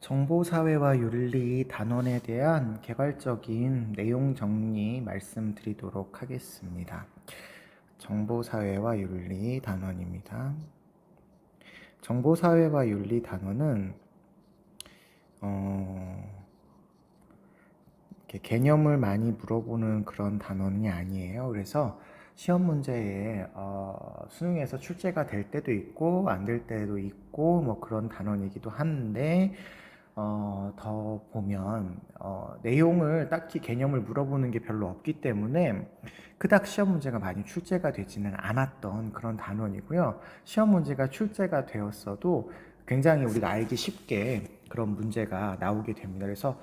정보사회와 윤리 단원에 대한 개괄적인 내용 정리 말씀드리도록 하겠습니다. 정보사회와 윤리 단원입니다. 정보사회와 윤리 단원은 이렇게 개념을 많이 물어보는 그런 단원이 아니에요. 그래서 시험 문제에 수능에서 출제가 될 때도 있고 안 될 때도 있고 뭐 그런 단원이기도 한데 더 보면 내용을 딱히 개념을 물어보는 게 별로 없기 때문에 그닥 시험 문제가 많이 출제가 되지는 않았던 그런 단원이고요. 시험 문제가 출제가 되었어도 굉장히 우리가 알기 쉽게 그런 문제가 나오게 됩니다. 그래서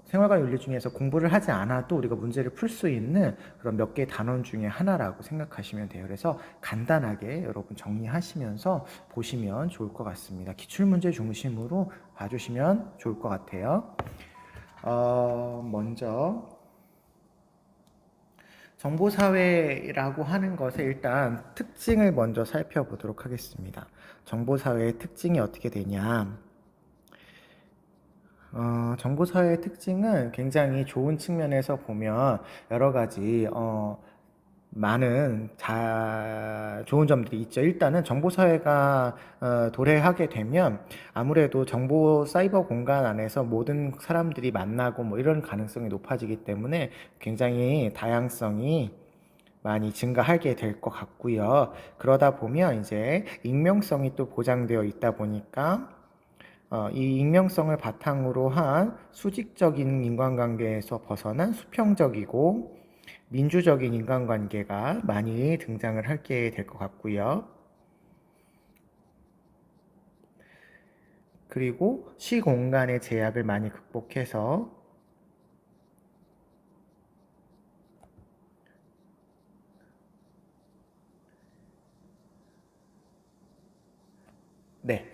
생활과 윤리 중에서 공부를 하지 않아도 우리가 문제를 풀 수 있는 그런 몇 개의 단원 중에 하나라고 생각하시면 돼요. 그래서 간단하게 여러분 정리하시면서 보시면 좋을 것 같습니다. 기출문제 중심으로 봐주시면 좋을 것 같아요. 먼저 정보사회라고 하는 것의 일단 특징을 먼저 살펴보도록 하겠습니다. 정보사회의 특징이 어떻게 되냐? 정보사회의 특징은 굉장히 좋은 측면에서 보면 여러 가지 많은 좋은 점들이 있죠. 일단은 정보사회가 도래하게 되면 아무래도 정보 사이버 공간 안에서 모든 사람들이 만나고 뭐 이런 가능성이 높아지기 때문에 굉장히 다양성이 많이 증가하게 될 것 같고요. 그러다 보면 이제 익명성이 또 보장되어 있다 보니까 이 익명성을 바탕으로 한 수직적인 인간관계에서 벗어난 수평적이고 민주적인 인간관계가 많이 등장을 하게 될 것 같고요. 그리고 시공간의 제약을 많이 극복해서 네,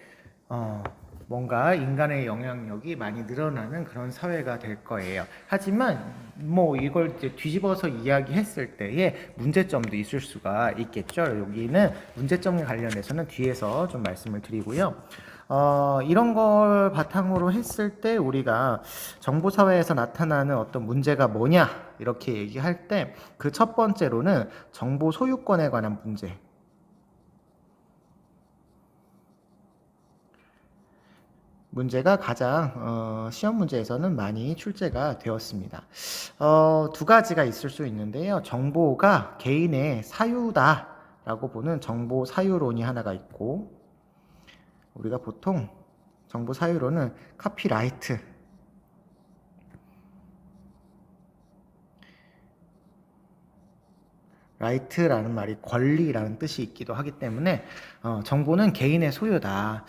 뭔가 인간의 영향력이 많이 늘어나는 그런 사회가 될 거예요. 하지만 뭐 이걸 이제 뒤집어서 이야기했을 때에 문제점도 있을 수가 있겠죠. 여기는 문제점에 관련해서는 뒤에서 좀 말씀을 드리고요. 이런 걸 바탕으로 했을 때 우리가 정보사회에서 나타나는 어떤 문제가 뭐냐 이렇게 얘기할 때 그 첫 번째로는 정보 소유권에 관한 문제. 문제가 가장 시험 문제에서는 많이 출제가 되었습니다. 두 가지가 있을 수 있는데요. 정보가 개인의 사유다라고 보는 정보 사유론이 하나가 있고, 우리가 보통 정보 사유론은 카피라이트, 라이트라는 말이 권리라는 뜻이 있기도 하기 때문에 정보는 개인의 소유다.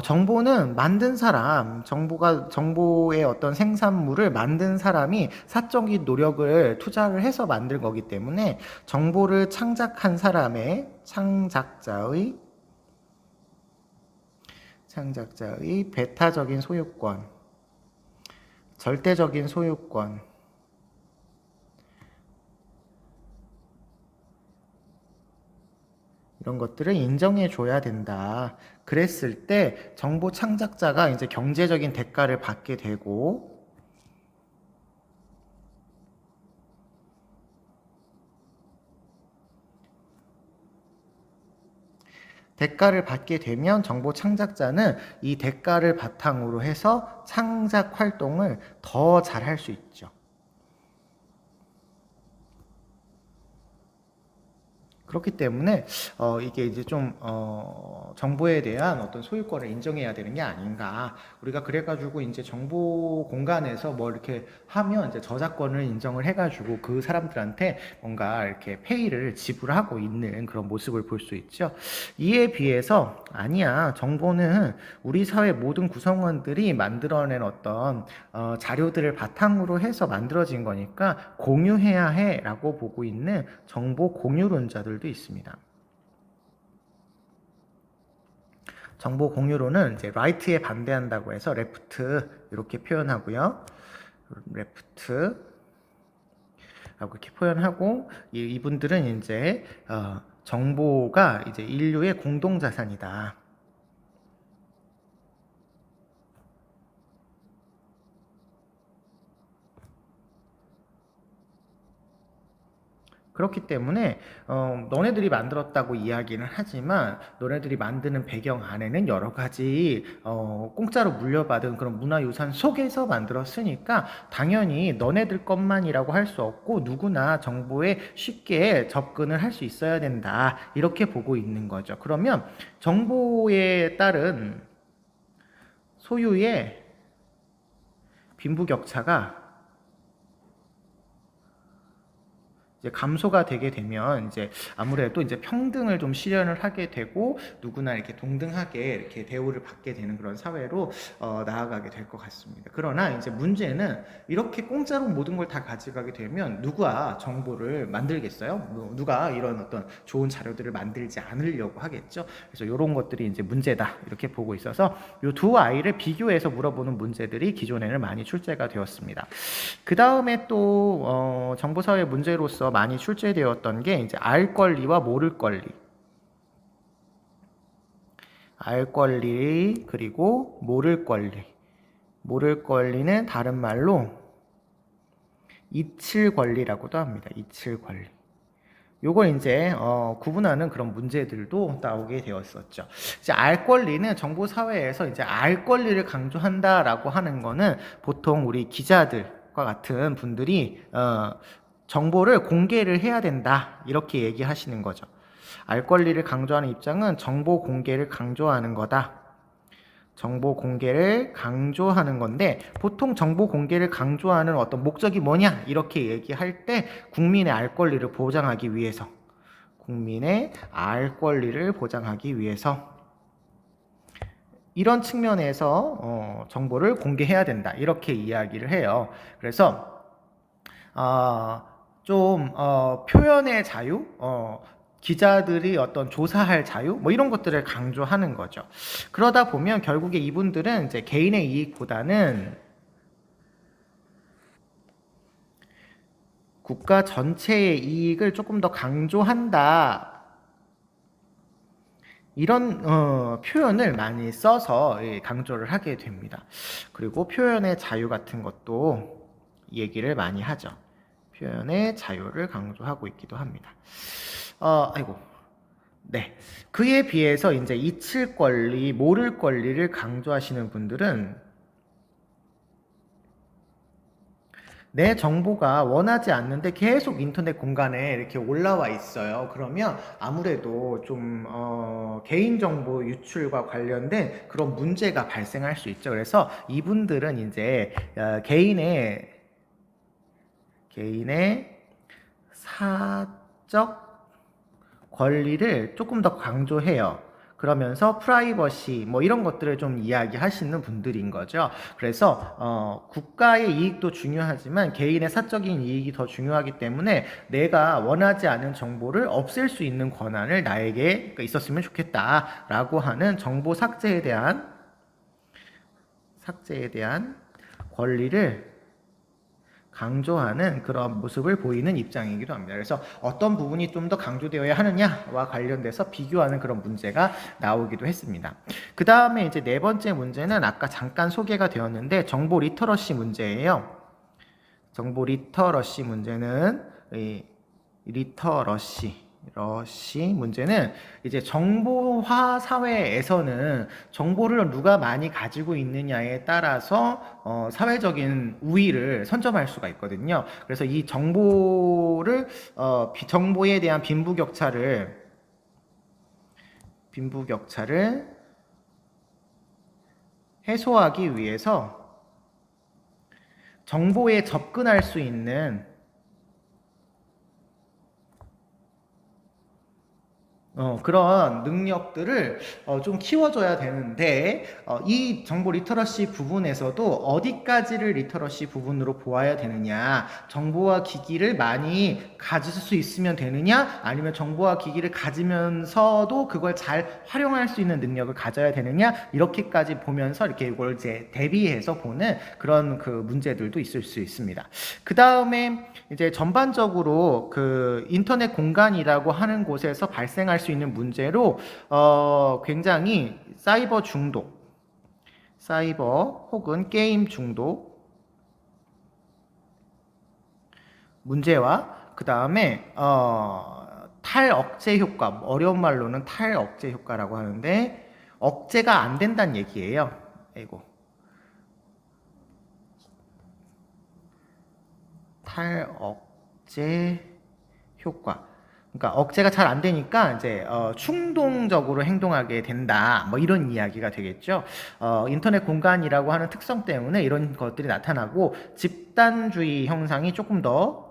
정보는 만든 사람, 정보의 어떤 생산물을 만든 사람이 사적인 노력을 투자를 해서 만든 거기 때문에 정보를 창작한 사람의 창작자의 배타적인 소유권, 절대적인 소유권, 이런 것들을 인정해 줘야 된다. 그랬을 때 정보 창작자가 이제 경제적인 대가를 받게 되고 대가를 받게 되면 정보 창작자는 이 대가를 바탕으로 해서 창작 활동을 더 잘할 수 있죠. 그렇기 때문에 이게 이제 좀 정보에 대한 어떤 소유권을 인정해야 되는 게 아닌가. 우리가 그래가지고 이제 정보 공간에서 뭐 이렇게 하면 이제 저작권을 인정을 해가지고 그 사람들한테 뭔가 이렇게 페이를 지불하고 있는 그런 모습을 볼 수 있죠. 이에 비해서 아니야. 정보는 우리 사회 모든 구성원들이 만들어낸 어떤 자료들을 바탕으로 해서 만들어진 거니까 공유해야 해라고 보고 있는 정보 공유론자들도 있습니다. 정보 공유론은 이제 right에 반대한다고 해서 left 이렇게 표현하고요. left 라고 이렇게 표현하고 이분들은 이제 정보가 이제 인류의 공동 자산이다. 그렇기 때문에 너네들이 만들었다고 이야기는 하지만 너네들이 만드는 배경 안에는 여러 가지 공짜로 물려받은 그런 문화유산 속에서 만들었으니까 당연히 너네들 것만이라고 할 수 없고 누구나 정보에 쉽게 접근을 할 수 있어야 된다. 이렇게 보고 있는 거죠. 그러면 정보에 따른 소유의 빈부격차가 이제 감소가 되게 되면 이제 아무래도 이제 평등을 좀 실현을 하게 되고 누구나 이렇게 동등하게 이렇게 대우를 받게 되는 그런 사회로 나아가게 될 것 같습니다. 그러나 이제 문제는 이렇게 공짜로 모든 걸 다 가져가게 되면 누가 정보를 만들겠어요? 누가 이런 어떤 좋은 자료들을 만들지 않으려고 하겠죠. 그래서 이런 것들이 이제 문제다 이렇게 보고 있어서 이 두 아이를 비교해서 물어보는 문제들이 기존에는 많이 출제가 되었습니다. 그 다음에 또 정보사회 문제로서 많이 출제되었던 게 이제 알 권리와 모를 권리. 알 권리 그리고 모를 권리. 모를 권리는 다른 말로 이칠 권리라고도 합니다. 이칠 권리. 요걸 이제 구분하는 그런 문제들도 나오게 되었었죠. 이제 알 권리는 정보 사회에서 이제 알 권리를 강조한다라고 하는 거는 보통 우리 기자들과 같은 분들이 정보를 공개를 해야 된다 이렇게 얘기하시는 거죠. 알 권리를 강조하는 입장은 정보 공개를 강조하는 거다. 정보 공개를 강조하는 건데 보통 정보 공개를 강조하는 어떤 목적이 뭐냐 이렇게 얘기할 때 국민의 알 권리를 보장하기 위해서 국민의 알 권리를 보장하기 위해서 이런 측면에서 정보를 공개해야 된다 이렇게 이야기를 해요. 그래서 좀 표현의 자유, 기자들이 어떤 조사할 자유, 뭐 이런 것들을 강조하는 거죠. 그러다 보면 결국에 이분들은 이제 개인의 이익보다는 국가 전체의 이익을 조금 더 강조한다. 이런 표현을 많이 써서 강조를 하게 됩니다. 그리고 표현의 자유 같은 것도 얘기를 많이 하죠. 표현의 자유를 강조하고 있기도 합니다. 아이고. 네. 그에 비해서 이제 잊힐 권리, 모를 권리를 강조하시는 분들은 내 정보가 원하지 않는데 계속 인터넷 공간에 이렇게 올라와 있어요. 그러면 아무래도 좀 개인정보 유출과 관련된 그런 문제가 발생할 수 있죠. 그래서 이분들은 이제 개인의 사적 권리를 조금 더 강조해요. 그러면서 프라이버시 뭐 이런 것들을 좀 이야기하시는 분들인 거죠. 그래서 국가의 이익도 중요하지만 개인의 사적인 이익이 더 중요하기 때문에 내가 원하지 않은 정보를 없앨 수 있는 권한을 나에게 있었으면 좋겠다라고 하는 정보 삭제에 대한 권리를 강조하는 그런 모습을 보이는 입장이기도 합니다. 그래서 어떤 부분이 좀 더 강조되어야 하느냐와 관련돼서 비교하는 그런 문제가 나오기도 했습니다. 그 다음에 이제 네 번째 문제는 아까 잠깐 소개가 되었는데 정보 리터러시 문제예요. 정보 리터러시 문제는 러시 문제는 이제 정보화 사회에서는 정보를 누가 많이 가지고 있느냐에 따라서 사회적인 우위를 선점할 수가 있거든요. 그래서 이 정보에 대한 빈부격차를 해소하기 위해서 정보에 접근할 수 있는 그런 능력들을 좀 키워줘야 되는데 이 정보 리터러시 부분에서도 어디까지를 리터러시 부분으로 보아야 되느냐, 정보와 기기를 많이 가질 수 있으면 되느냐, 아니면 정보와 기기를 가지면서도 그걸 잘 활용할 수 있는 능력을 가져야 되느냐, 이렇게까지 보면서 이렇게 이걸 이제 대비해서 보는 그런 그 문제들도 있을 수 있습니다. 그 다음에 이제 전반적으로 그 인터넷 공간이라고 하는 곳에서 발생할 수 있는 문제로 굉장히 사이버 혹은 게임 중독 문제와 그 다음에 탈억제 효과, 어려운 말로는 탈억제 효과라고 하는데 억제가 안 된다는 얘기예요. 아이고. 탈억제 효과. 그러니까 억제가 잘 안 되니까 이제 충동적으로 행동하게 된다. 뭐 이런 이야기가 되겠죠. 인터넷 공간이라고 하는 특성 때문에 이런 것들이 나타나고 집단주의 형상이 조금 더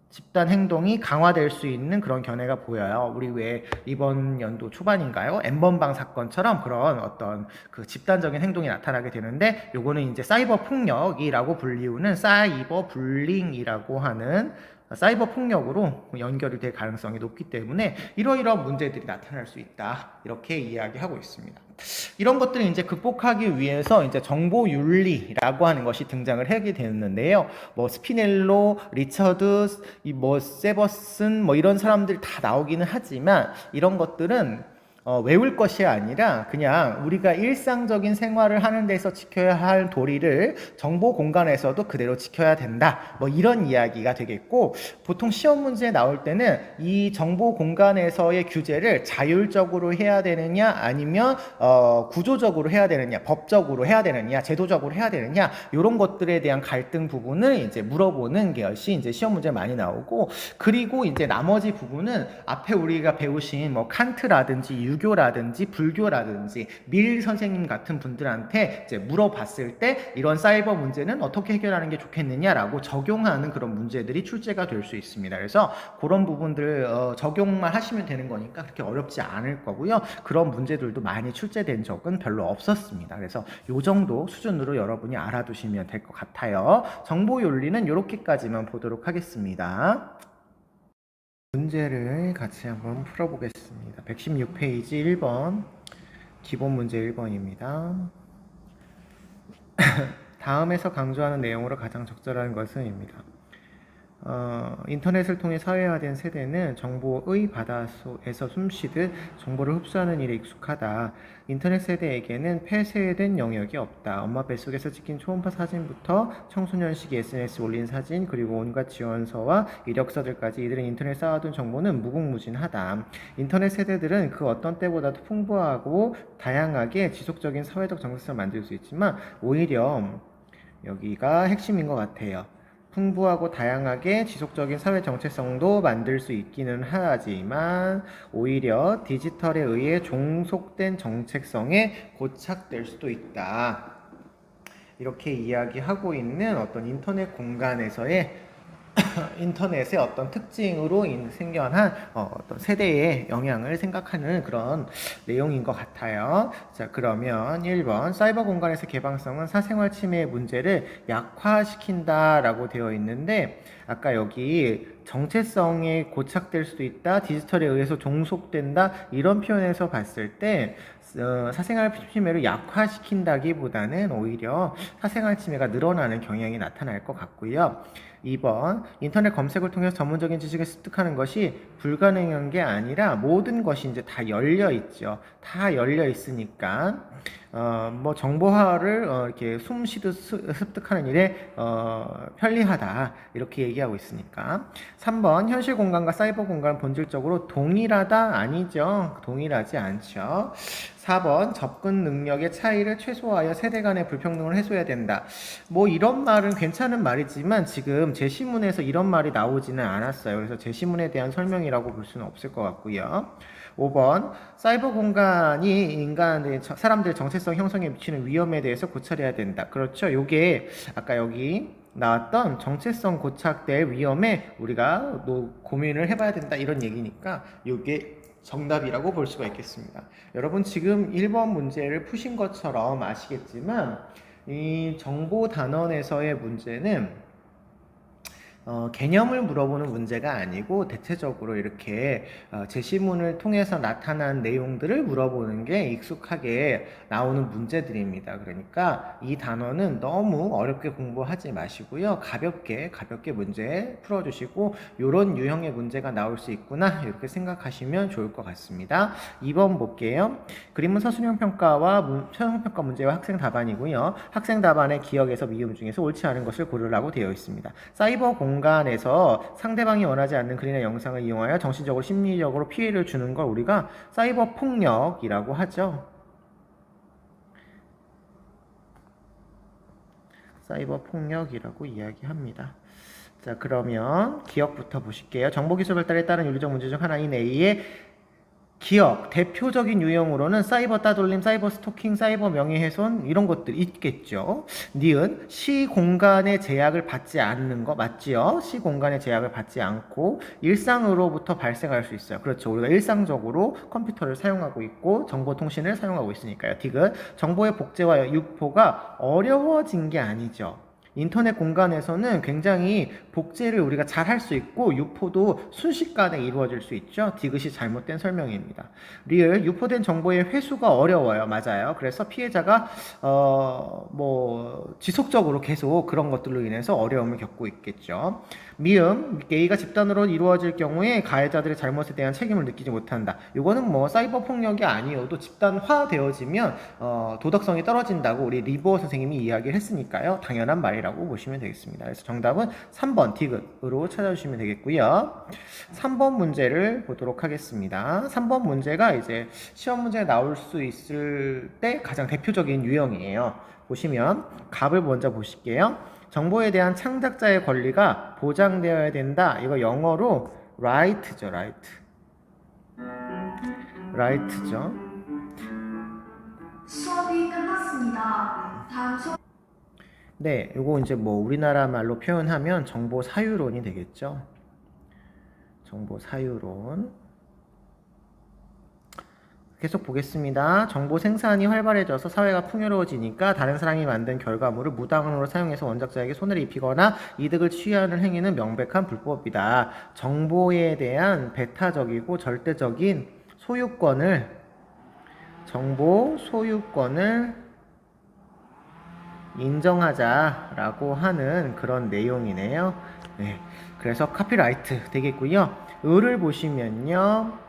집단 행동이 강화될 수 있는 그런 견해가 보여요. 우리 왜 이번 연도 초반인가요? N번방 사건처럼 그런 어떤 그 집단적인 행동이 나타나게 되는데 요거는 이제 사이버 폭력이라고 불리우는 사이버 불링이라고 하는 사이버 폭력으로 연결이 될 가능성이 높기 때문에 이러이러한 문제들이 나타날 수 있다. 이렇게 이야기하고 있습니다. 이런 것들을 이제 극복하기 위해서 이제 정보윤리라고 하는 것이 등장을 하게 되는데요. 뭐 스피넬로, 리처드, 뭐 세버슨 뭐 이런 사람들 다 나오기는 하지만 이런 것들은 외울 것이 아니라 그냥 우리가 일상적인 생활을 하는 데서 지켜야 할 도리를 정보 공간에서도 그대로 지켜야 된다. 뭐 이런 이야기가 되겠고 보통 시험 문제에 나올 때는 이 정보 공간에서의 규제를 자율적으로 해야 되느냐 아니면 구조적으로 해야 되느냐, 법적으로 해야 되느냐, 제도적으로 해야 되느냐 이런 것들에 대한 갈등 부분을 이제 물어보는 것이 이제 시험 문제 많이 나오고 그리고 이제 나머지 부분은 앞에 우리가 배우신 뭐 칸트라든지 유교라든지 불교라든지 밀 선생님 같은 분들한테 이제 물어봤을 때 이런 사이버 문제는 어떻게 해결하는 게 좋겠느냐라고 적용하는 그런 문제들이 출제가 될 수 있습니다. 그래서 그런 부분들 적용만 하시면 되는 거니까 그렇게 어렵지 않을 거고요. 그런 문제들도 많이 출제된 적은 별로 없었습니다. 그래서 요 정도 수준으로 여러분이 알아두시면 될 것 같아요. 정보윤리는 이렇게까지만 보도록 하겠습니다. 문제를 같이 한번 풀어보겠습니다. 116페이지 1번 기본 문제 1번입니다. 다음에서 강조하는 내용으로 가장 적절한 것은입니다. 인터넷을 통해 사회화된 세대는 정보의 바다에서 숨쉬듯 정보를 흡수하는 일에 익숙하다. 인터넷 세대에게는 폐쇄된 영역이 없다. 엄마 뱃속에서 찍힌 초음파 사진부터 청소년 시기 SNS에 올린 사진 그리고 온갖 지원서와 이력서들까지 이들은 인터넷에 쌓아둔 정보는 무궁무진하다. 인터넷 세대들은 그 어떤 때보다도 풍부하고 다양하게 지속적인 사회적 정체성을 만들 수 있지만 오히려 여기가 핵심인 것 같아요. 풍부하고 다양하게 지속적인 사회 정체성도 만들 수 있기는 하지만 오히려 디지털에 의해 종속된 정체성에 고착될 수도 있다. 이렇게 이야기하고 있는 어떤 인터넷 공간에서의 인터넷의 어떤 특징으로 생겨난 어떤 세대의 영향을 생각하는 그런 내용인 것 같아요. 자, 그러면 1번 사이버 공간에서 개방성은 사생활 침해 문제를 약화시킨다라고 되어 있는데 아까 여기 정체성에 고착될 수도 있다, 디지털에 의해서 종속된다 이런 표현에서 봤을 때 사생활 침해를 약화시킨다기보다는 오히려 사생활 침해가 늘어나는 경향이 나타날 것 같고요. 2번 인터넷 검색을 통해서 전문적인 지식을 습득하는 것이 불가능한 게 아니라 모든 것이 이제 다 열려 있죠. 다 열려 있으니까 뭐 정보화를 이렇게 숨쉬듯 습득하는 일에 편리하다 이렇게 얘기하고 있으니까. 3번 현실 공간과 사이버 공간은 본질적으로 동일하다 아니죠. 동일하지 않죠. 4번 접근 능력의 차이를 최소화하여 세대 간의 불평등을 해소해야 된다. 뭐 이런 말은 괜찮은 말이지만 지금 제시문에서 이런 말이 나오지는 않았어요. 그래서 제시문에 대한 설명이라고 볼 수는 없을 것 같고요. 5번 사이버 공간이 사람들의 정체성 형성에 미치는 위험에 대해서 고찰해야 된다. 그렇죠. 요게 아까 여기 나왔던 정체성 고착될 위험에 우리가 고민을 해봐야 된다 이런 얘기니까 요게 정답이라고 볼 수가 있겠습니다. 여러분 지금 1번 문제를 푸신 것처럼 아시겠지만 이 정보 단원에서의 문제는 개념을 물어보는 문제가 아니고 대체적으로 이렇게 제시문을 통해서 나타난 내용들을 물어보는 게 익숙하게 나오는 문제들입니다. 그러니까 이 단어는 너무 어렵게 공부하지 마시고요. 가볍게 문제 풀어주시고 이런 유형의 문제가 나올 수 있구나 이렇게 생각하시면 좋을 것 같습니다. 2번 볼게요. 그림은 서술형 평가와 최종 평가 문제와 학생 답안이고요. 학생 답안의 기억에서 미음 중에서 옳지 않은 것을 고르라고 되어 있습니다. 사이버 공간에서 상대방이 원하지 않는 글이나 영상을 이용하여 정신적으로 심리적으로 피해를 주는 걸 우리가 사이버 폭력이라고 하죠. 사이버 폭력이라고 이야기합니다. 자, 그러면 기억부터 보실게요. 정보기술 발달에 따른 윤리적 문제 중 하나인 A의 기억, 대표적인 유형으로는 사이버 따돌림, 사이버 스토킹, 사이버 명예훼손 이런 것들 있겠죠. 니은 시 공간의 제약을 받지 않는 거 맞지요? 시 공간의 제약을 받지 않고 일상으로부터 발생할 수 있어요. 그렇죠. 우리가 일상적으로 컴퓨터를 사용하고 있고 정보통신을 사용하고 있으니까요. 디귿 정보의 복제와 유포가 어려워진 게 아니죠. 인터넷 공간에서는 굉장히 복제를 우리가 잘 할 수 있고 유포도 순식간에 이루어질 수 있죠. 디귿이 잘못된 설명입니다. 리을 유포된 정보의 회수가 어려워요. 맞아요. 그래서 피해자가 지속적으로 계속 그런 것들로 인해서 어려움을 겪고 있겠죠. 미음 A가 집단으로 이루어질 경우에 가해자들의 잘못에 대한 책임을 느끼지 못한다. 이거는 뭐 사이버 폭력이 아니어도 집단화 되어지면 도덕성이 떨어진다고 우리 리버 선생님이 이야기를 했으니까요. 당연한 말이라고 보시면 되겠습니다. 그래서 정답은 3번 디귿으로 찾아주시면 되겠고요. 3번 문제를 보도록 하겠습니다. 3번 문제가 이제 시험 문제에 나올 수 있을 때 가장 대표적인 유형이에요. 보시면 갑을 먼저 보실게요. 정보에 대한 창작자의 권리가 보장되어야 된다. 이거 영어로 right죠, right. right죠. 수업이 끝났습니다. 다음 수업. 네, 요거 이제 뭐 우리나라 말로 표현하면 정보 사유론이 되겠죠. 정보 사유론. 계속 보겠습니다. 정보 생산이 활발해져서 사회가 풍요로워지니까 다른 사람이 만든 결과물을 무단으로 사용해서 원작자에게 손해를 입히거나 이득을 취하는 행위는 명백한 불법이다. 정보에 대한 배타적이고 절대적인 소유권을 정보 소유권을 인정하자라고 하는 그런 내용이네요. 네, 그래서 카피라이트 되겠고요. 을을 보시면요.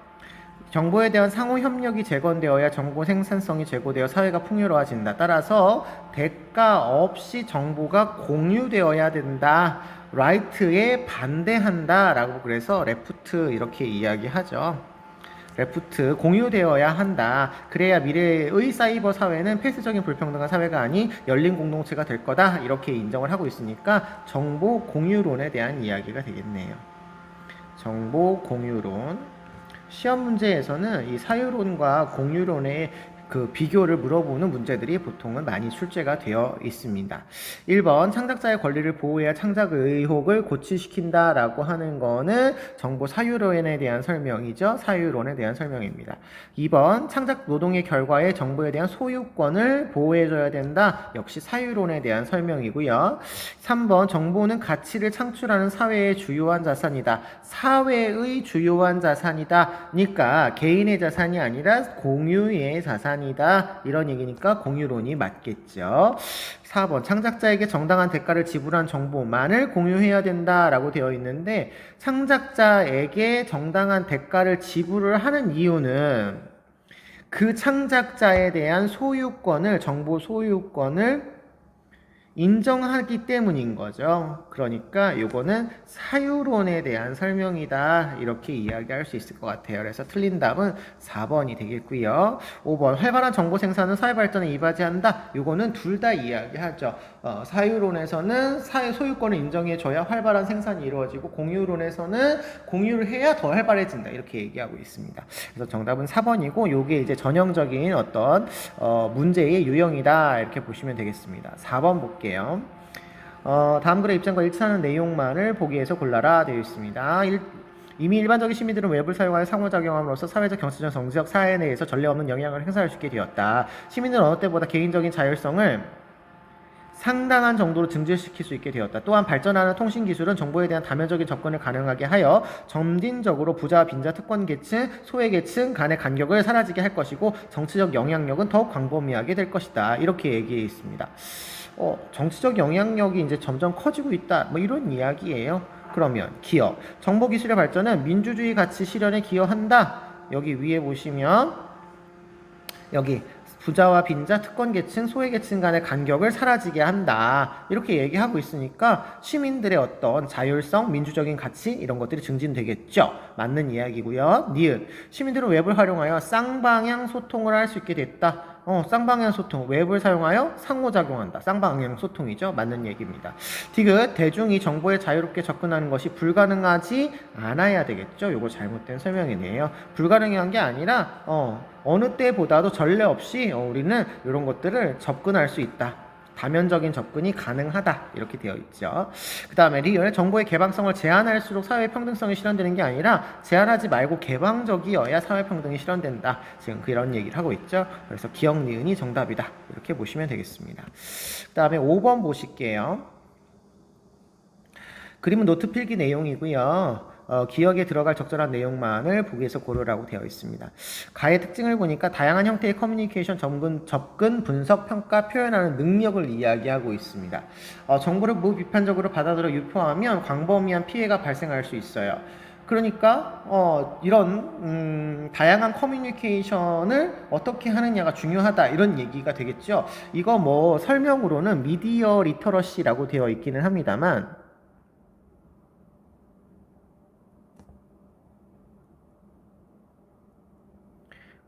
정보에 대한 상호 협력이 재건되어야 정보 생산성이 제고되어 사회가 풍요로워진다. 따라서 대가 없이 정보가 공유되어야 된다. 라이트에 반대한다. 라고 그래서 레프트 이렇게 이야기하죠. 레프트 공유되어야 한다. 그래야 미래의 사이버 사회는 폐쇄적인 불평등한 사회가 아닌 열린 공동체가 될 거다. 이렇게 인정을 하고 있으니까 정보 공유론에 대한 이야기가 되겠네요. 정보 공유론. 시험 문제에서는 이 사유론과 공유론의 그 비교를 물어보는 문제들이 보통은 많이 출제가 되어 있습니다. 1번 창작자의 권리를 보호해야 창작 의혹을 고취시킨다 라고 하는 거는 정보 사유론에 대한 설명이죠. 사유론에 대한 설명입니다. 2번 창작 노동의 결과에 정보에 대한 소유권을 보호해줘야 된다. 역시 사유론에 대한 설명이고요. 3번 정보는 가치를 창출하는 사회의 주요한 자산이다. 사회의 주요한 자산이다. 그러니까 개인의 자산이 아니라 공유의 자산 이다. 이런 얘기니까 공유론이 맞겠죠. 4번 창작자에게 정당한 대가를 지불한 정보만을 공유해야 된다라고 되어 있는데 창작자에게 정당한 대가를 지불을 하는 이유는 그 창작자에 대한 소유권을 정보 소유권을 인정하기 때문인 거죠. 그러니까 이거는 사유론에 대한 설명이다. 이렇게 이야기할 수 있을 것 같아요. 그래서 틀린 답은 4번이 되겠고요. 5번 활발한 정보 생산은 사회 발전에 이바지한다. 이거는 둘 다 이야기하죠. 사유론에서는 사회 소유권을 인정해줘야 활발한 생산이 이루어지고 공유론에서는 공유를 해야 더 활발해진다. 이렇게 얘기하고 있습니다. 그래서 정답은 4번이고 이게 이제 전형적인 어떤 문제의 유형이다. 이렇게 보시면 되겠습니다. 4번 볼게요. 다음 글의 입장과 일치하는 내용만을 보기에서 골라라 되어 있습니다. 이미 일반적인 시민들은 웹을 사용하여 상호작용함으로써 사회적, 경제적, 정치적 사회 내에서 전례 없는 영향을 행사할 수 있게 되었다. 시민들은 어느 때보다 개인적인 자율성을 상당한 정도로 증진시킬 수 있게 되었다. 또한 발전하는 통신기술은 정보에 대한 다면적인 접근을 가능하게 하여 점진적으로 부자와 빈자, 특권계층, 소외계층 간의 간격을 사라지게 할 것이고 정치적 영향력은 더욱 광범위하게 될 것이다. 이렇게 얘기해 있습니다. 정치적 영향력이 이제 점점 커지고 있다. 뭐 이런 이야기예요. 그러면 기업, 정보기술의 발전은 민주주의 가치 실현에 기여한다. 여기 위에 보시면 여기 부자와 빈자, 특권계층, 소외계층 간의 간격을 사라지게 한다. 이렇게 얘기하고 있으니까 시민들의 어떤 자율성, 민주적인 가치 이런 것들이 증진되겠죠. 맞는 이야기고요. 니은 시민들은 웹을 활용하여 쌍방향 소통을 할 수 있게 됐다. 쌍방향 소통, 웹을 사용하여 상호작용한다. 쌍방향 소통이죠. 맞는 얘기입니다. 디귿, 대중이 정보에 자유롭게 접근하는 것이 불가능하지 않아야 되겠죠. 요거 잘못된 설명이네요. 불가능한 게 아니라 어느 때보다도 전례 없이 우리는 이런 것들을 접근할 수 있다. 다면적인 접근이 가능하다. 이렇게 되어 있죠. 그 다음에 리을, 정보의 개방성을 제한할수록 사회 평등성이 실현되는 게 아니라 제한하지 말고 개방적이어야 사회 평등이 실현된다. 지금 그런 얘기를 하고 있죠. 그래서 기억, 니은이 정답이다. 이렇게 보시면 되겠습니다. 그 다음에 5번 보실게요. 그림은 노트 필기 내용이고요. 기억에 들어갈 적절한 내용만을 보기에서 고르라고 되어 있습니다. 가의 특징을 보니까 다양한 형태의 커뮤니케이션, 접근, 분석, 평가, 표현하는 능력을 이야기하고 있습니다. 정보를 무비판적으로 받아들여 유포하면 광범위한 피해가 발생할 수 있어요. 그러니까 이런 다양한 커뮤니케이션을 어떻게 하느냐가 중요하다 이런 얘기가 되겠죠. 이거 뭐 설명으로는 미디어 리터러시라고 되어 있기는 합니다만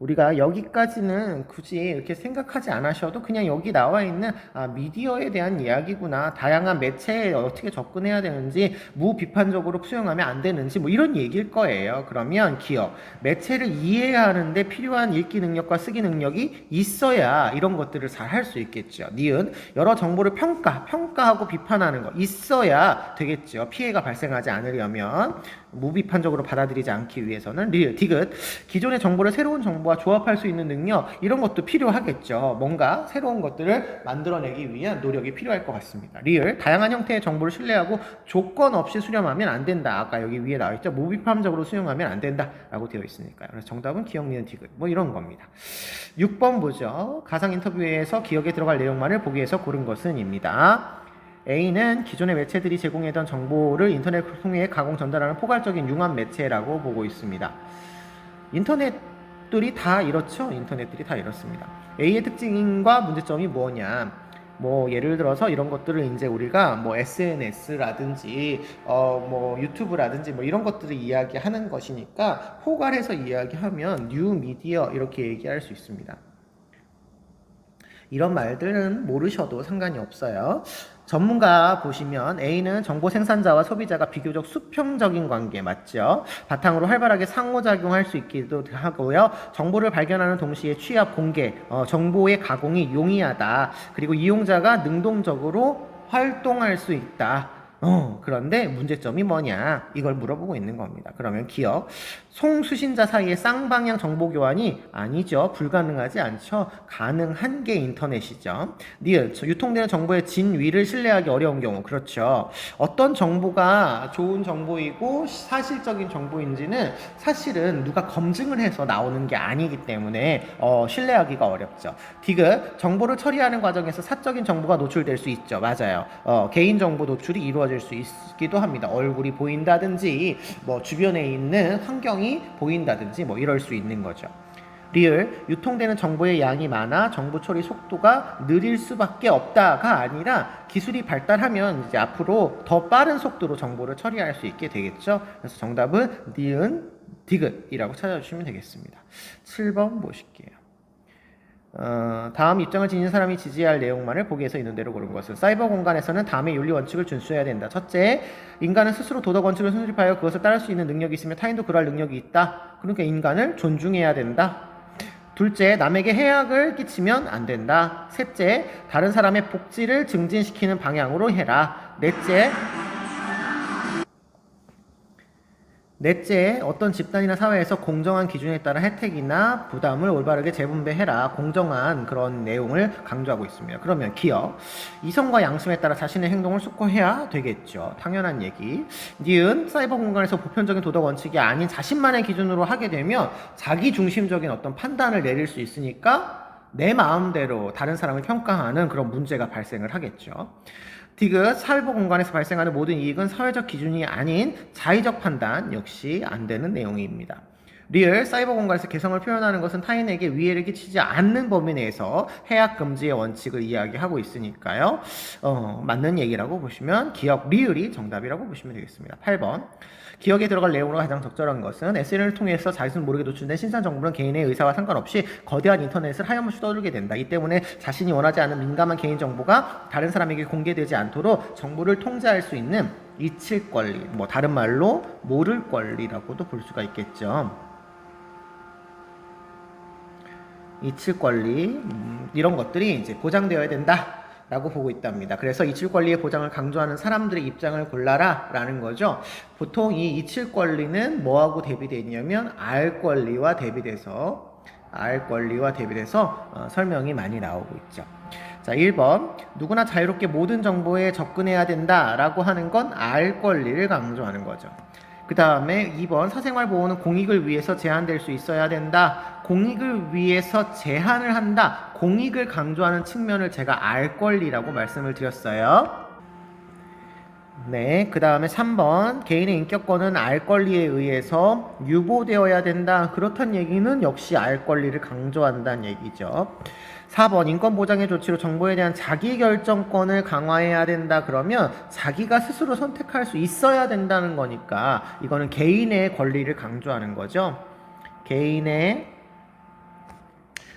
우리가 여기까지는 굳이 이렇게 생각하지 않으셔도 그냥 여기 나와 있는 미디어에 대한 이야기구나. 다양한 매체에 어떻게 접근해야 되는지 무비판적으로 수용하면 안 되는지 뭐 이런 얘기일 거예요. 그러면 기억, 매체를 이해해야 하는데 필요한 읽기 능력과 쓰기 능력이 있어야 이런 것들을 잘 할 수 있겠죠. 니은, 여러 정보를 평가하고 비판하는 거 있어야 되겠죠. 피해가 발생하지 않으려면 무비판적으로 받아들이지 않기 위해서는 리을, 디귿, 기존의 정보를 새로운 정보와 조합할 수 있는 능력 이런 것도 필요하겠죠. 뭔가 새로운 것들을 만들어내기 위한 노력이 필요할 것 같습니다. 리을, 다양한 형태의 정보를 신뢰하고 조건 없이 수렴하면 안 된다. 아까 여기 위에 나와 있죠. 무비판적으로 수용하면 안 된다 라고 되어 있으니까요. 그래서 정답은 기억, 니은, 디귿 뭐 이런 겁니다. 6번 보죠. 가상 인터뷰에서 기억에 들어갈 내용만을 보기에서 고른 것은 입니다. A는 기존의 매체들이 제공했던 정보를 인터넷을 통해 가공 전달하는 포괄적인 융합 매체라고 보고 있습니다. 인터넷들이 다 이렇죠? 인터넷들이 다 이렇습니다. A의 특징과 문제점이 뭐냐? 뭐 예를 들어서 이런 것들을 이제 우리가 뭐 SNS라든지 뭐 유튜브라든지 뭐 이런 것들을 이야기하는 것이니까 포괄해서 이야기하면 뉴 미디어 이렇게 얘기할 수 있습니다. 이런 말들은 모르셔도 상관이 없어요. 전문가 보시면 A는 정보 생산자와 소비자가 비교적 수평적인 관계 맞죠? 바탕으로 활발하게 상호작용할 수 있기도 하고요. 정보를 발견하는 동시에 취합, 공개, 정보의 가공이 용이하다. 그리고 이용자가 능동적으로 활동할 수 있다. 그런데 문제점이 뭐냐? 이걸 물어보고 있는 겁니다. 그러면 기억, 송수신자 사이의 쌍방향 정보 교환이 아니죠. 불가능하지 않죠. 가능한 게 인터넷이죠. 니은, 유통되는 정보의 진위를 신뢰하기 어려운 경우. 그렇죠. 어떤 정보가 좋은 정보이고 사실적인 정보인지는 사실은 누가 검증을 해서 나오는 게 아니기 때문에 신뢰하기가 어렵죠. 디귿, 정보를 처리하는 과정에서 사적인 정보가 노출될 수 있죠. 맞아요. 개인정보 노출이 이루어질 수 있기도 합니다. 얼굴이 보인다든지 뭐 주변에 있는 환경이 보인다든지 뭐 이럴 수 있는 거죠. 리을, 유통되는 정보의 양이 많아 정보 처리 속도가 느릴 수밖에 없다가 아니라 기술이 발달하면 이제 앞으로 더 빠른 속도로 정보를 처리할 수 있게 되겠죠. 그래서 정답은 니은, 디귿이라고 찾아주시면 되겠습니다. 7번 보실게요. 다음 입장을 지닌 사람이 지지할 내용만을 보기에서 있는 대로 고른 것은 사이버 공간에서는 다음의 윤리 원칙을 준수해야 된다. 첫째, 인간은 스스로 도덕 원칙을 수립하여 그것을 따를 수 있는 능력이 있으며 타인도 그럴 능력이 있다. 그러니까 인간을 존중해야 된다. 둘째, 남에게 해악을 끼치면 안 된다. 셋째, 다른 사람의 복지를 증진시키는 방향으로 해라. 넷째, 어떤 집단이나 사회에서 공정한 기준에 따라 혜택이나 부담을 올바르게 재분배해라. 공정한 그런 내용을 강조하고 있습니다. 그러면 기억, 이성과 양심에 따라 자신의 행동을 숙고해야 되겠죠. 당연한 얘기. 니은, 사이버 공간에서 보편적인 도덕 원칙이 아닌 자신만의 기준으로 하게 되면 자기 중심적인 어떤 판단을 내릴 수 있으니까 내 마음대로 다른 사람을 평가하는 그런 문제가 발생을 하겠죠. 디귿, 사이버 공간에서 발생하는 모든 이익은 사회적 기준이 아닌 자의적 판단 역시 안 되는 내용입니다. 리을, 사이버 공간에서 개성을 표현하는 것은 타인에게 위해를 끼치지 않는 범위 내에서 해악 금지의 원칙을 이야기하고 있으니까요. 맞는 얘기라고 보시면 기억, 리을이 정답이라고 보시면 되겠습니다. 8번. 기억에 들어갈 내용으로 가장 적절한 것은 SNS를 통해서 자신을 모르게 노출된 신상 정보는 개인의 의사와 상관없이 거대한 인터넷을 하염없이 떠돌게 된다. 이 때문에 자신이 원하지 않는 민감한 개인 정보가 다른 사람에게 공개되지 않도록 정보를 통제할 수 있는 잊힐 권리, 뭐 다른 말로 모를 권리라고도 볼 수가 있겠죠. 잊힐 권리 이런 것들이 이제 보장되어야 된다라고 보고 있답니다. 그래서 잊힐 권리의 보장을 강조하는 사람들의 입장을 골라라라는 거죠. 보통 이 잊힐 권리는 뭐하고 대비되어 있냐면 알 권리와 대비돼서 설명이 많이 나오고 있죠. 자, 1번. 누구나 자유롭게 모든 정보에 접근해야 된다라고 하는 건 알 권리를 강조하는 거죠. 그 다음에 2번. 사생활 보호는 공익을 위해서 제한될 수 있어야 된다. 공익을 위해서 제한을 한다. 공익을 강조하는 측면을 제가 알 권리라고 말씀을 드렸어요. 네, 그 다음에 3번. 개인의 인격권은 알 권리에 의해서 유보되어야 된다. 그렇단 얘기는 역시 알 권리를 강조한다는 얘기죠. 4번. 인권 보장의 조치로 정보에 대한 자기결정권을 강화해야 된다. 그러면 자기가 스스로 선택할 수 있어야 된다는 거니까 이거는 개인의 권리를 강조하는 거죠. 개인의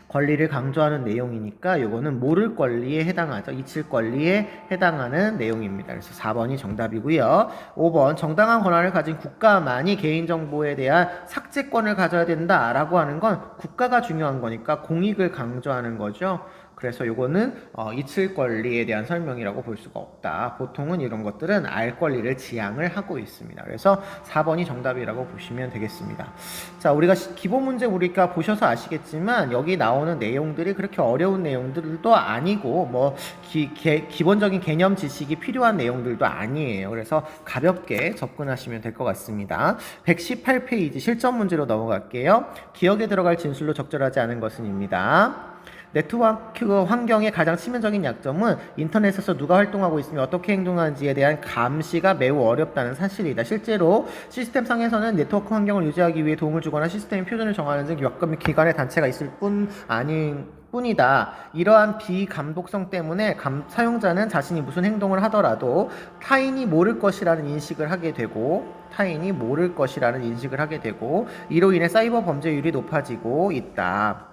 권리를 강조하는 내용이니까 이거는 모를 권리에 해당하죠. 잊힐 권리에 해당하는 내용입니다. 그래서 4번이 정답이고요. 5번. 정당한 권한을 가진 국가만이 개인정보에 대한 삭제권을 가져야 된다라고 하는 건 국가가 중요한 거니까 공익을 강조하는 거죠. 그래서 요거는 잊힐 권리에 대한 설명이라고 볼 수가 없다. 보통은 이런 것들은 알 권리를 지향을 하고 있습니다. 그래서 4번이 정답이라고 보시면 되겠습니다. 자, 우리가 기본 문제 우리가 보셔서 아시겠지만 여기 나오는 내용들이 그렇게 어려운 내용들도 아니고 뭐 기본적인 개념 지식이 필요한 내용들도 아니에요. 그래서 가볍게 접근하시면 될 것 같습니다. 118페이지 실전 문제로 넘어갈게요. 기억에 들어갈 진술로 적절하지 않은 것은입니다. 네트워크 환경의 가장 치명적인 약점은 인터넷에서 누가 활동하고 있으며 어떻게 행동하는지에 대한 감시가 매우 어렵다는 사실이다. 실제로 시스템상에서는 네트워크 환경을 유지하기 위해 도움을 주거나 시스템 표준을 정하는 등 여건및 기관의 단체가 있을 뿐이다. 이러한 비감독성 때문에 사용자는 자신이 무슨 행동을 하더라도 타인이 모를 것이라는 인식을 하게 되고 이로 인해 사이버 범죄율이 높아지고 있다.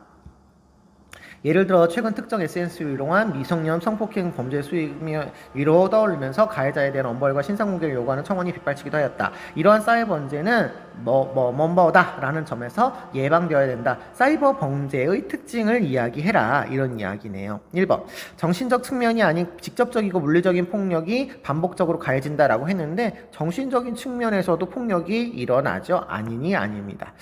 예를 들어 최근 특정 SNS를 이용한 미성년 성폭행 범죄 수위로 떠오르면서 가해자에 대한 엄벌과 신상공개를 요구하는 청원이 빗발치기도 하였다. 이러한 사이버 범죄는 뭐다라는 점에서 예방되어야 된다. 사이버 범죄의 특징을 이야기해라. 이런 이야기네요. 1번. 정신적 측면이 아닌 직접적이고 물리적인 폭력이 반복적으로 가해진다라고 했는데 정신적인 측면에서도 폭력이 일어나죠. 아니니 아닙니다.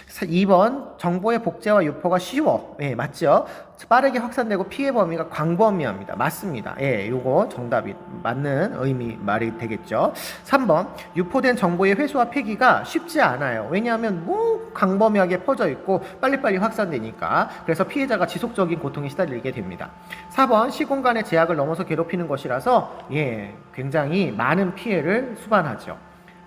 2번. 정보의 복제와 유포가 쉬워. 네, 맞죠? 빠르게 확산되고 피해 범위가 광범위합니다. 맞습니다. 예, 요거 정답이 맞는 말이 되겠죠. 3번. 유포된 정보의 회수와 폐기가 쉽지 않아요. 왜냐하면 광범위하게 퍼져 있고 빨리빨리 확산되니까. 그래서 피해자가 지속적인 고통에 시달리게 됩니다. 4번. 시공간의 제약을 넘어서 괴롭히는 것이라서 굉장히 많은 피해를 수반하죠.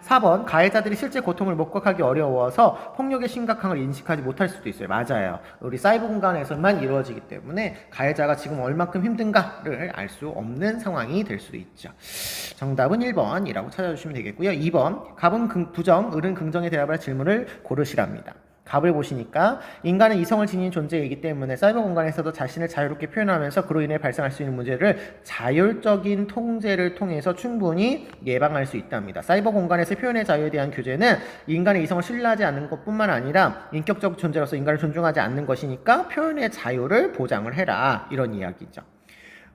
4번. 가해자들이 실제 고통을 목격하기 어려워서 폭력의 심각함을 인식하지 못할 수도 있어요. 맞아요. 우리 사이버 공간에서만 이루어지기 때문에 가해자가 지금 얼마큼 힘든가를 알 수 없는 상황이 될 수도 있죠. 정답은 1번이라고 찾아주시면 되겠고요. 2번. 갑은 부정, 을은 긍정에 대답할 질문을 고르시랍니다. 갑을 보시니까 인간은 이성을 지닌 존재이기 때문에 사이버 공간에서도 자신을 자유롭게 표현하면서 그로 인해 발생할 수 있는 문제를 자율적인 통제를 통해서 충분히 예방할 수 있답니다. 사이버 공간에서 표현의 자유에 대한 규제는 인간의 이성을 신뢰하지 않는 것뿐만 아니라 인격적 존재로서 인간을 존중하지 않는 것이니까 표현의 자유를 보장을 해라. 이런 이야기죠.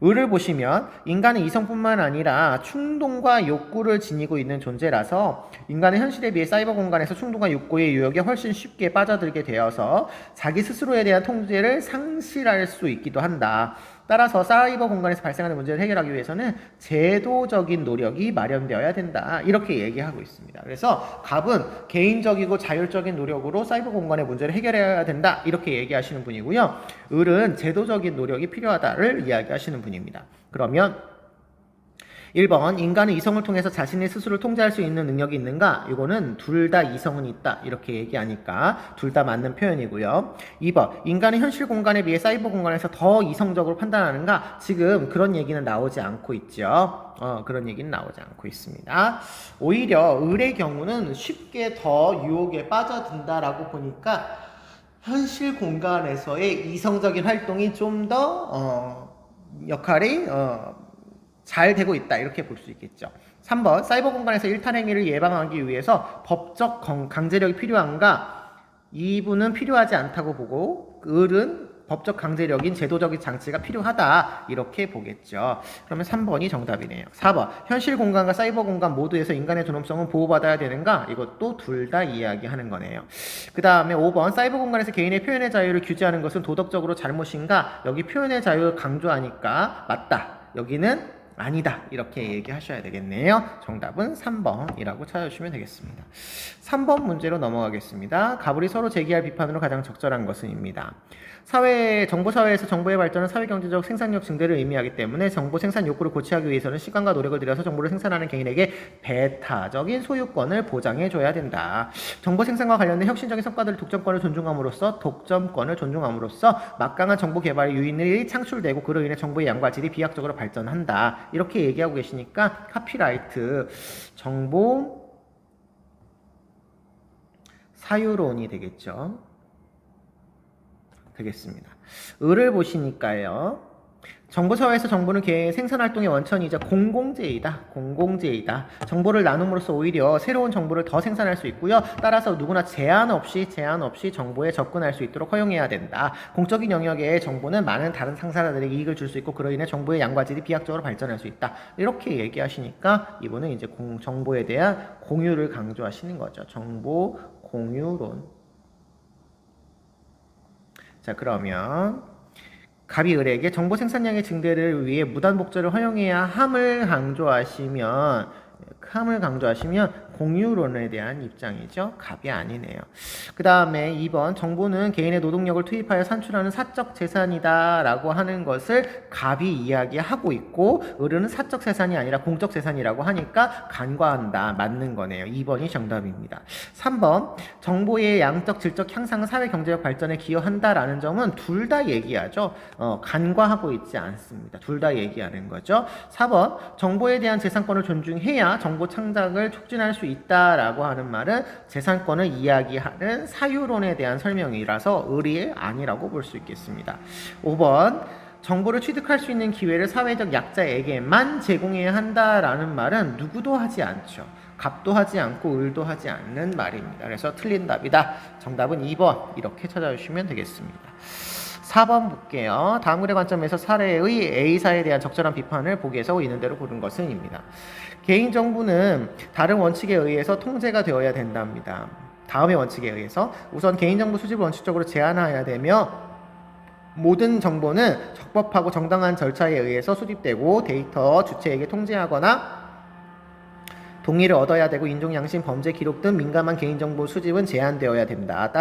을을 보시면 인간은 이성뿐만 아니라 충동과 욕구를 지니고 있는 존재라서 인간은 현실에 비해 사이버 공간에서 충동과 욕구의 유혹에 훨씬 쉽게 빠져들게 되어서 자기 스스로에 대한 통제를 상실할 수 있기도 한다. 따라서 사이버 공간에서 발생하는 문제를 해결하기 위해서는 제도적인 노력이 마련되어야 된다. 이렇게 얘기하고 있습니다. 그래서 갑은 개인적이고 자율적인 노력으로 사이버 공간의 문제를 해결해야 된다. 이렇게 얘기하시는 분이고요. 을은 제도적인 노력이 필요하다를 이야기하시는 분입니다. 그러면 1번 인간은 이성을 통해서 자신의 스스로를 통제할 수 있는 능력이 있는가? 이거는 둘 다 이성은 있다 이렇게 얘기하니까 둘 다 맞는 표현이고요. 2번 인간은 현실 공간에 비해 사이버 공간에서 더 이성적으로 판단하는가? 지금 그런 얘기는 나오지 않고 있죠. 그런 얘기는 나오지 않고 있습니다. 오히려 을의 경우는 쉽게 더 유혹에 빠져든다라고 보니까 현실 공간에서의 이성적인 활동이 좀 더 역할이 잘 되고 있다 이렇게 볼 수 있겠죠. 3번 사이버 공간에서 일탈 행위를 예방하기 위해서 법적 강제력이 필요한가? 이분은 필요하지 않다고 보고 을은 법적 강제력인 제도적인 장치가 필요하다 이렇게 보겠죠. 그러면 3번이 정답이네요. 4번 현실 공간과 사이버 공간 모두에서 인간의 존엄성은 보호받아야 되는가? 이것도 둘 다 이야기하는 거네요. 그 다음에 5번 사이버 공간에서 개인의 표현의 자유를 규제하는 것은 도덕적으로 잘못인가? 여기 표현의 자유를 강조하니까 맞다. 여기는 아니다 이렇게 얘기하셔야 되겠네요. 정답은 3번이라고 찾아주시면 되겠습니다. 3번 문제로 넘어가겠습니다. 가불이 서로 제기할 비판으로 가장 적절한 것은입니다. 정보사회에서 정보의 발전은 사회경제적 생산력 증대를 의미하기 때문에 정보 생산 욕구를 고취하기 위해서는 시간과 노력을 들여서 정보를 생산하는 개인에게 배타적인 소유권을 보장해줘야 된다. 정보 생산과 관련된 혁신적인 성과들을 독점권을 존중함으로써 막강한 정보 개발의 유인이 창출되고 그로 인해 정보의 양과 질이 비약적으로 발전한다. 이렇게 얘기하고 계시니까 카피라이트 정보 사유론이 되겠죠. 되겠습니다. 을을 보시니까요. 정보사회에서 정보는 개의 생산활동의 원천이자 공공재이다. 정보를 나눔으로써 오히려 새로운 정보를 더 생산할 수 있고요. 따라서 누구나 제한 없이 정보에 접근할 수 있도록 허용해야 된다. 공적인 영역의 정보는 많은 다른 상사자들에게 이익을 줄 수 있고 그로 인해 정보의 양과 질이 비약적으로 발전할 수 있다. 이렇게 얘기하시니까 이분은 이제 정보에 대한 공유를 강조하시는 거죠. 정보 공유론. 자, 그러면 갑이 을에게 정보 생산량의 증대를 위해 무단 복제를 허용해야 함을 강조하시면 공유론에 대한 입장이죠. 갑이 아니네요. 그 다음에 2번 정보는 개인의 노동력을 투입하여 산출하는 사적 재산이다 라고 하는 것을 갑이 이야기하고 있고 을은 사적 재산이 아니라 공적 재산이라고 하니까 간과한다. 맞는 거네요. 2번이 정답입니다. 3번 정보의 양적 질적 향상은 사회 경제적 발전에 기여한다라는 점은 둘 다 얘기하죠. 간과하고 있지 않습니다. 둘 다 얘기하는 거죠. 4번 정보에 대한 재산권을 존중해야 정보 창작을 촉진할 수 있다라고 하는 말은 재산권을 이야기하는 사유론에 대한 설명이라서 을이 아니라고 볼 수 있겠습니다. 5번 정보를 취득할 수 있는 기회를 사회적 약자에게만 제공해야 한다라는 말은 누구도 하지 않죠. 갑도 하지 않고 을도 하지 않는 말입니다. 그래서 틀린 답이다. 정답은 2번 이렇게 찾아주시면 되겠습니다. 4번 볼게요. 다음 글의 관점에서 사례의 A사에 대한 적절한 비판을 보기에서 있는 대로 고른 것은입니다. 개인정보는 다른 원칙에 의해서 통제가 되어야 된답니다. 다음의 원칙에 의해서 우선 개인정보 수집을 원칙적으로 제한해야 되며 모든 정보는 적법하고 정당한 절차에 의해서 수집되고 데이터 주체에게 통제하거나 동의를 얻어야 되고 인종, 양심, 범죄 기록 등 민감한 개인정보 수집은 제한되어야 된다.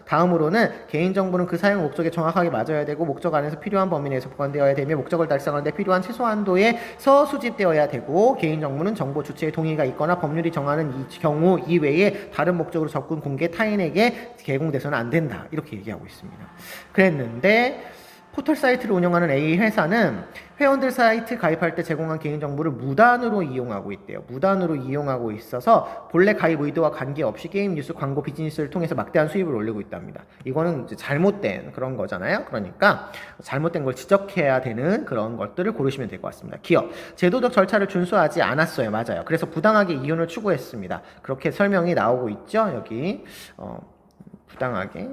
다음으로는 개인정보는 그 사용 목적에 정확하게 맞아야 되고 목적 안에서 필요한 범위 내에서 보관되어야 되며 목적을 달성하는 데 필요한 최소 한도에서 수집되어야 되고 개인정보는 정보 주체의 동의가 있거나 법률이 정하는 경우 이외에 다른 목적으로 접근, 공개, 타인에게 제공돼서는 안 된다. 이렇게 얘기하고 있습니다. 그랬는데 포털 사이트를 운영하는 A 회사는 회원들 사이트 가입할 때 제공한 개인정보를 무단으로 이용하고 있대요. 무단으로 이용하고 있어서 본래 가입 의도와 관계없이 게임 뉴스, 광고, 비즈니스를 통해서 막대한 수입을 올리고 있답니다. 이거는 이제 잘못된 그런 거잖아요. 그러니까 잘못된 걸 지적해야 되는 그런 것들을 고르시면 될 것 같습니다. 기업, 제도적 절차를 준수하지 않았어요. 맞아요. 그래서 부당하게 이윤을 추구했습니다. 그렇게 설명이 나오고 있죠. 여기 부당하게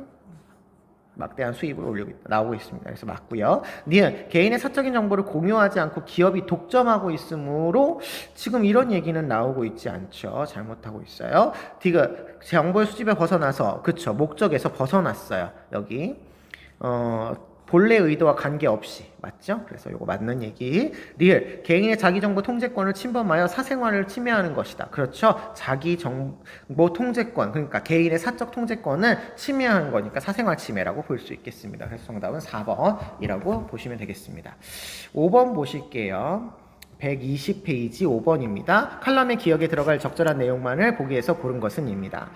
막대한 수입을 나오고 있습니다. 그래서 맞고요. 니은 개인의 사적인 정보를 공유하지 않고 기업이 독점하고 있으므로 지금 이런 얘기는 나오고 있지 않죠. 잘못하고 있어요. 디귿 정보의 수집에 벗어나서 그쵸 목적에서 벗어났어요. 여기 본래 의도와 관계없이 맞죠? 그래서 이거 맞는 얘기. 리을 개인의 자기정보 통제권을 침범하여 사생활을 침해하는 것이다. 그렇죠? 자기정보 통제권 그러니까 개인의 사적 통제권을 침해하는 거니까 사생활 침해라고 볼 수 있겠습니다. 그래서 정답은 4번이라고 보시면 되겠습니다. 5번 보실게요. 120페이지 5번입니다. 칼럼의 기억에 들어갈 적절한 내용만을 보기에서 고른 것은 입니다.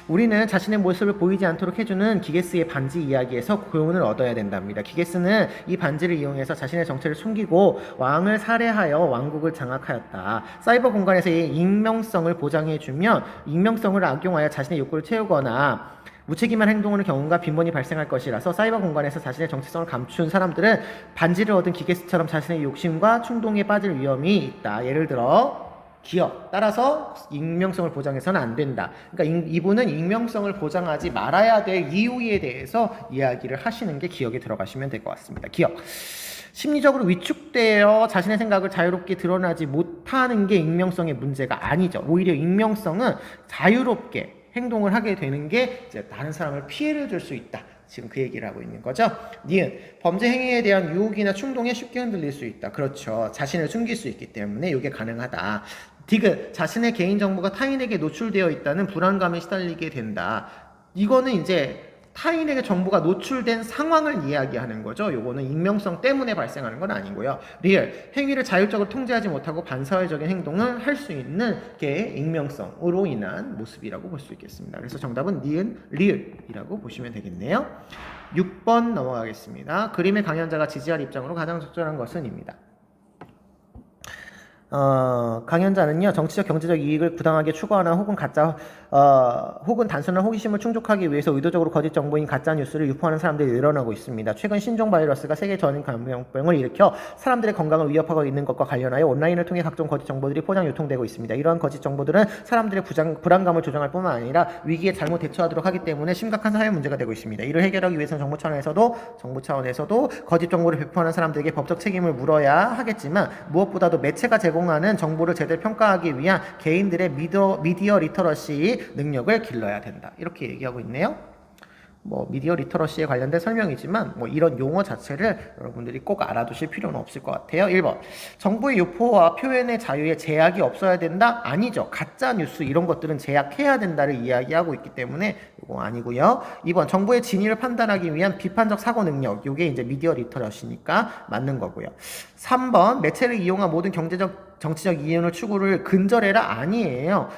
우리는 자신의 모습을 보이지 않도록 해주는 기게스의 반지 이야기에서 교훈을 얻어야 된답니다. 기게스는 이 반지를 이용해서 자신의 정체를 숨기고 왕을 살해하여 왕국을 장악하였다. 사이버 공간에서의 익명성을 보장해주면 익명성을 악용하여 자신의 욕구를 채우거나 무책임한 행동을 경우가 빈번히 발생할 것이라서 사이버 공간에서 자신의 정체성을 감춘 사람들은 반지를 얻은 기게스처럼 자신의 욕심과 충동에 빠질 위험이 있다. 예를 들어 기억, 따라서 익명성을 보장해서는 안 된다. 그러니까 이분은 익명성을 보장하지 말아야 될 이유에 대해서 이야기를 하시는 게 기억에 들어가시면 될 것 같습니다. 기억. 심리적으로 위축되어 자신의 생각을 자유롭게 드러나지 못하는 게 익명성의 문제가 아니죠. 오히려 익명성은 자유롭게 행동을 하게 되는 게 이제 다른 사람을 피해를 줄 수 있다. 지금 그 얘기를 하고 있는 거죠. 니은 범죄 행위에 대한 유혹이나 충동에 쉽게 흔들릴 수 있다. 그렇죠. 자신을 숨길 수 있기 때문에 이게 가능하다. 디귿 자신의 개인정보가 타인에게 노출되어 있다는 불안감에 시달리게 된다. 이거는 이제 타인에게 정보가 노출된 상황을 이야기하는 거죠. 요거는 익명성 때문에 발생하는 건 아니고요. 리얼, 행위를 자율적으로 통제하지 못하고 반사회적인 행동을 할 수 있는 게 익명성으로 인한 모습이라고 볼 수 있겠습니다. 그래서 정답은 니은 리얼이라고 보시면 되겠네요. 6번 넘어가겠습니다. 그림의 강연자가 지지할 입장으로 가장 적절한 것은 입니다. 강연자는요, 정치적 경제적 이익을 부당하게 추구하나 혹은 단순한 호기심을 충족하기 위해서 의도적으로 거짓 정보인 가짜 뉴스를 유포하는 사람들이 늘어나고 있습니다. 최근 신종 바이러스가 세계 전임 감염병을 일으켜 사람들의 건강을 위협하고 있는 것과 관련하여 온라인을 통해 각종 거짓 정보들이 포장 유통되고 있습니다. 이러한 거짓 정보들은 사람들의 불안감을 조장할 뿐만 아니라 위기에 잘못 대처하도록 하기 때문에 심각한 사회 문제가 되고 있습니다. 이를 해결하기 위해서는 정부 차원에서도 거짓 정보를 배포하는 사람들에게 법적 책임을 물어야 하겠지만 무엇보다도 매체가 제공하는 정보를 제대로 평가하기 위한 개인들의 미디어 리터러시 능력을 길러야 된다. 이렇게 얘기하고 있네요. 미디어 리터러시에 관련된 설명이지만 이런 용어 자체를 여러분들이 꼭 알아두실 필요는 없을 것 같아요. 1번. 정보의 유포와 표현의 자유에 제약이 없어야 된다? 아니죠. 가짜 뉴스 이런 것들은 제약해야 된다를 이야기하고 있기 때문에 이거 아니고요. 2번. 정보의 진위를 판단하기 위한 비판적 사고 능력. 이게 이제 미디어 리터러시니까 맞는 거고요. 3번. 매체를 이용한 모든 정치적 이윤을 추구를 근절해라? 아니에요.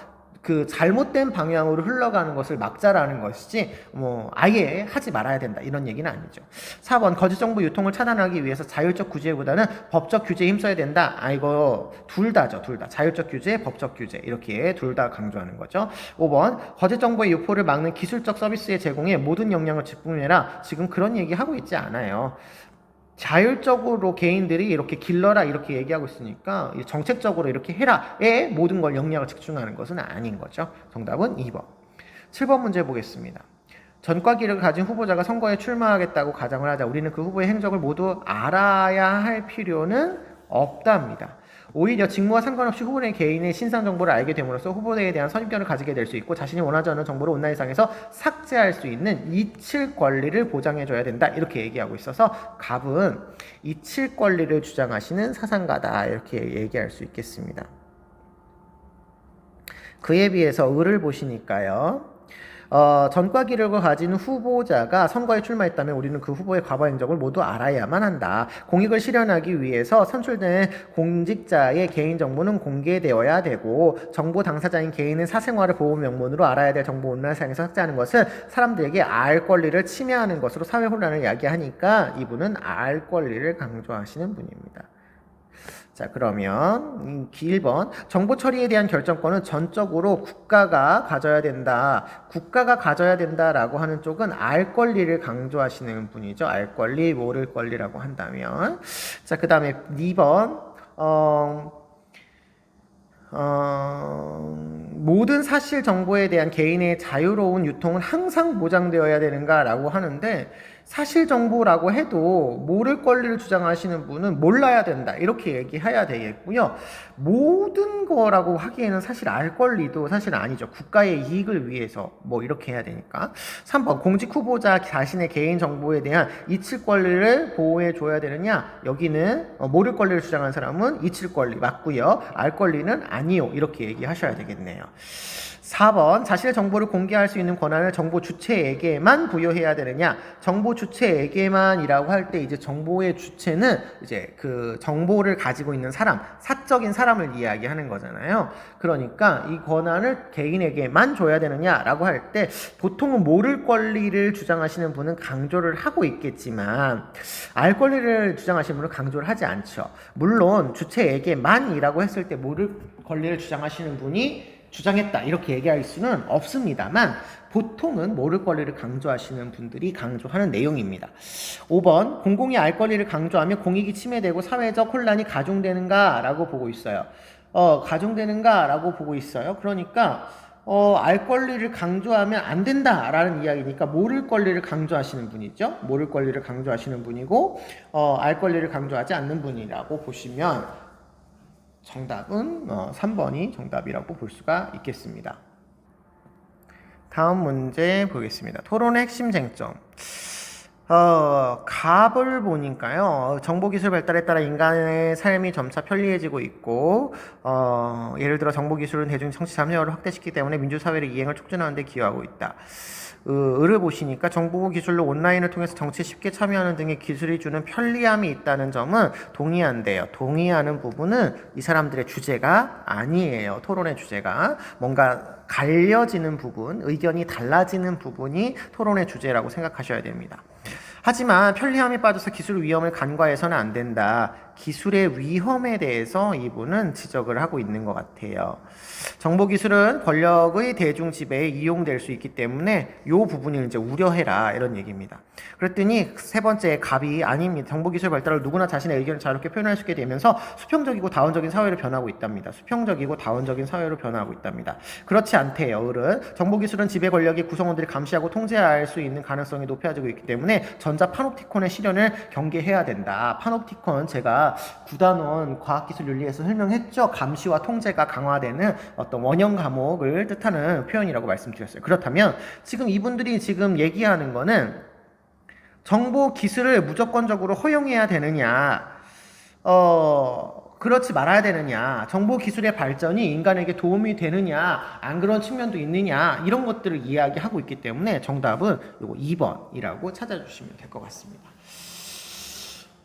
그 잘못된 방향으로 흘러가는 것을 막자라는 것이지 아예 하지 말아야 된다 이런 얘기는 아니죠. 4번 거짓 정보 유통을 차단하기 위해서 자율적 규제보다는 법적 규제에 힘써야 된다. 이거 둘 다죠. 둘 다. 자율적 규제, 법적 규제 이렇게 둘 다 강조하는 거죠. 5번 거짓 정보의 유포를 막는 기술적 서비스의 제공에 모든 역량을 집중해라. 지금 그런 얘기 하고 있지 않아요. 자율적으로 개인들이 이렇게 길러라 이렇게 얘기하고 있으니까 정책적으로 이렇게 해라에 모든 걸 역량을 집중하는 것은 아닌 거죠. 정답은 2번. 7번 문제 보겠습니다. 전과 기록을 가진 후보자가 선거에 출마하겠다고 가정을 하자. 우리는 그 후보의 행적을 모두 알아야 할 필요는 없답니다. 오히려 직무와 상관없이 후보의 개인의 신상 정보를 알게 됨으로써 후보에 대한 선입견을 가지게 될 수 있고 자신이 원하지 않는 정보를 온라인상에서 삭제할 수 있는 이칠 권리를 보장해줘야 된다. 이렇게 얘기하고 있어서 갑은 이칠 권리를 주장하시는 사상가다. 이렇게 얘기할 수 있겠습니다. 그에 비해서 을을 보시니까요. 전과 기록을 가진 후보자가 선거에 출마했다면 우리는 그 후보의 과거 행적을 모두 알아야만 한다. 공익을 실현하기 위해서 선출된 공직자의 개인정보는 공개되어야 되고 정보 당사자인 개인은 사생활을 보호 명분으로 알아야 될 정보 온라인상에서 삭제하는 것은 사람들에게 알 권리를 침해하는 것으로 사회 혼란을 야기하니까 이분은 알 권리를 강조하시는 분입니다. 자, 그러면 1번 정보 처리에 대한 결정권은 전적으로 국가가 가져야 된다. 국가가 가져야 된다라고 하는 쪽은 알 권리를 강조하시는 분이죠. 알 권리, 모를 권리라고 한다면. 자, 그 다음에 2번 모든 사실 정보에 대한 개인의 자유로운 유통은 항상 보장되어야 되는가라고 하는데 사실 정보라고 해도 모를 권리를 주장하시는 분은 몰라야 된다 이렇게 얘기해야 되겠고요. 모든 거라고 하기에는 사실 알 권리도 사실 아니죠. 국가의 이익을 위해서 이렇게 해야 되니까. 3번 공직 후보자 자신의 개인 정보에 대한 이칠 권리를 보호해 줘야 되느냐. 여기는 모를 권리를 주장하는 사람은 이칠 권리 맞고요. 알 권리는 아니요 이렇게 얘기하셔야 되겠네요. 4번 자신의 정보를 공개할 수 있는 권한을 정보 주체에게만 부여해야 되느냐. 정보 주체에게만이라고 할 때 이제 정보의 주체는 이제 그 정보를 가지고 있는 사람, 사적인 사람을 이야기하는 거잖아요. 그러니까 이 권한을 개인에게만 줘야 되느냐라고 할 때 보통은 모를 권리를 주장하시는 분은 강조를 하고 있겠지만 알 권리를 주장하시는 분은 강조를 하지 않죠. 물론 주체에게만이라고 했을 때 모를 권리를 주장하시는 분이 주장했다 이렇게 얘기할 수는 없습니다만 보통은 모를 권리를 강조하시는 분들이 강조하는 내용입니다. 5번 공공이 알 권리를 강조하면 공익이 침해되고 사회적 혼란이 가중되는가 라고 보고 있어요. 가중되는가 라고 보고 있어요. 그러니까 알 권리를 강조하면 안 된다라는 이야기니까 모를 권리를 강조하시는 분이죠. 모를 권리를 강조하시는 분이고 알 권리를 강조하지 않는 분이라고 보시면 정답은 3번이 정답이라고 볼 수가 있겠습니다. 다음 문제 보겠습니다. 토론의 핵심 쟁점. 갑을 보니까요. 정보기술 발달에 따라 인간의 삶이 점차 편리해지고 있고 예를 들어 정보기술은 대중 청취 참여를 확대시키기 때문에 민주사회의 이행을 촉진하는 데 기여하고 있다. 을을 보시니까 정보기술로 온라인을 통해서 정치에 쉽게 참여하는 등의 기술이 주는 편리함이 있다는 점은 동의한대요. 동의하는 부분은 이 사람들의 주제가 아니에요. 토론의 주제가. 뭔가 갈려지는 부분, 의견이 달라지는 부분이 토론의 주제라고 생각하셔야 됩니다. 하지만 편리함에 빠져서 기술 위험을 간과해서는 안 된다. 기술의 위험에 대해서 이분은 지적을 하고 있는 것 같아요. 정보기술은 권력의 대중 지배에 이용될 수 있기 때문에 이 부분을 이제 우려해라 이런 얘기입니다. 그랬더니 세 번째 갑이 아닙니다. 정보기술 발달을 누구나 자신의 의견을 자유롭게 표현할 수 있게 되면서 수평적이고 다원적인 사회로 변하고 있답니다. 수평적이고 다원적인 사회로 변화하고 있답니다. 그렇지 않대요. 을은 정보기술은 지배 권력이 구성원들이 감시하고 통제할 수 있는 가능성이 높아지고 있기 때문에 전자 파놉티콘의 실현을 경계해야 된다. 파놉티콘 제가 9단원 과학기술윤리에서 설명했죠. 감시와 통제가 강화되는 어떤 원형 과목을 뜻하는 표현이라고 말씀드렸어요. 그렇다면 지금 이분들이 지금 얘기하는 거는 정보 기술을 무조건적으로 허용해야 되느냐, 그렇지 말아야 되느냐, 정보 기술의 발전이 인간에게 도움이 되느냐, 안 그런 측면도 있느냐, 이런 것들을 이야기하고 있기 때문에 정답은 요거 2번이라고 찾아주시면 될 것 같습니다.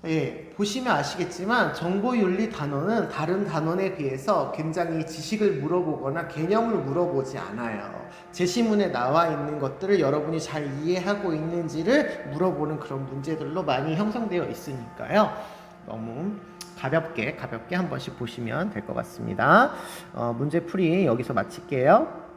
예, 보시면 아시겠지만 정보윤리 단원은 다른 단원에 비해서 굉장히 지식을 물어보거나 개념을 물어보지 않아요. 제시문에 나와 있는 것들을 여러분이 잘 이해하고 있는지를 물어보는 그런 문제들로 많이 형성되어 있으니까요. 너무 가볍게 한 번씩 보시면 될 것 같습니다. 문제풀이 여기서 마칠게요.